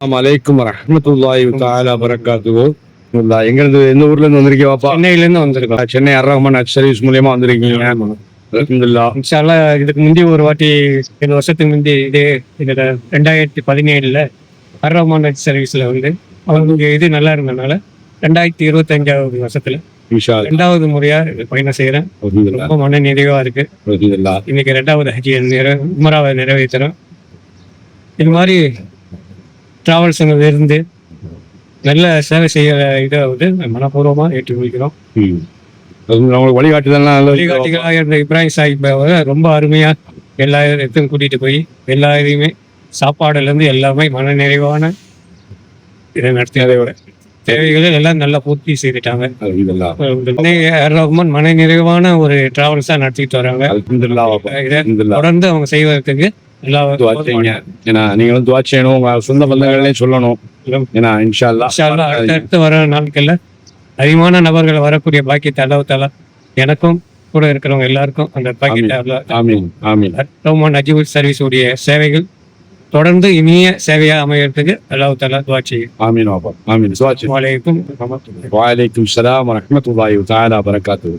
அலைக்கும் வரஹ்மத்துல்லாஹி தஆலா பரக்காத்துஹு. எங்க இருந்து எந்த ஊர்ல இருந்து வந்திருக்கீங்க பாப்பா? சென்னையில இருந்து வந்திருக்கோம். சென்னை அர்-ரஹ்மான் சர்வீஸ் மூலியமா வந்திருக்கீங்க. அல்ஹம்துலில்லாஹ். இன்ஷா அல்லாஹ் இதுக்கு முந்தி ஒரு வாட்டி 7 வருஷத்துக்கு முந்தி இது 2017 அர்-ரஹ்மான் சர்வீஸ்ல வந்து அவங்க இது நல்லா இருந்தனால 2025 வருஷத்துல இன்ஷா அல்லாஹ். 2வது முறையா பயணம் செய்யறேன். அல்ஹம்துலில்லாஹ். ரொம்ப மன நிறைவா இருக்கு. அல்ஹம்துலில்லாஹ். இன்னைக்கு 2வது ஹஜ் உம்ராவை நிறைவேற்றுறோம். இது மாதிரி டிராவல்ஸ் இருந்து நல்ல சேவை செய்ய இதை வந்து மனப்பூர்வமா ஏற்றுக்கொள்கிறோம். உங்களுக்கு வழிகாட்டுதல்லாம் நல்ல வழிகாட்டிகளாக இருந்த இப்ராஹிம் சாஹிப் ரொம்ப அருமையா எல்லா இடத்தையும் கூட்டிட்டு போய் எல்லா இதையுமே சாப்பாடுல இருந்து எல்லாமே மன நிறைவான இதை நடத்தியதோட தேவைகளை எல்லாம் நல்லா பூர்த்தி செய்துட்டாங்க. அல்ஹம்துலில்லாஹ். அர்-ரஹ்மான் மன நிறைவான ஒரு டிராவல்ஸா நடத்திட்டு வராங்க. அல்ஹம்துலில்லாஹ் பாப்பா. இதை அல்ஹம்துலில்லாஹ். தொடர்ந்து அவங்க செய்வதற்கு எல்லா துஆ செய்யுங்க. ஏன்னா நீங்களும் துஆ செய்யணும், உங்க சொந்த பந்தங்களையும் சொல்லணும். ஏன்னா இன்ஷா அல்லாஹ். இன்ஷா அல்லாஹ் அடுத்தடுத்து வர நாட்கள்ல அதிகமான நபர்கள் வரக்கூடிய பாக்கியத்தை அல்லாஹ் தஆலா எனக்கும் கூட இருக்கிறவங்க எல்லாருக்கும் அந்த பாக்கியத்தை அல்லாஹ் ஆமீன் ஆமீன். அர்-ரஹ்மான் ஹஜ் சர்வீஸ் உடைய சேவைகள் தொடர்ந்து இனிய சேவையா அமையறதுக்கு அல்லாஹ் தஆலா துஆ செய்யும். ஆமீன் பாப்பா. ஆமீன். துஆ செய்யுங்க. வலைக்கும் வரஹ்மத்துல்லாஹி. வலைக்கும் ஸலாம் வரஹ்மத்துல்லாஹி தஆலா பரக்காத்துஹு.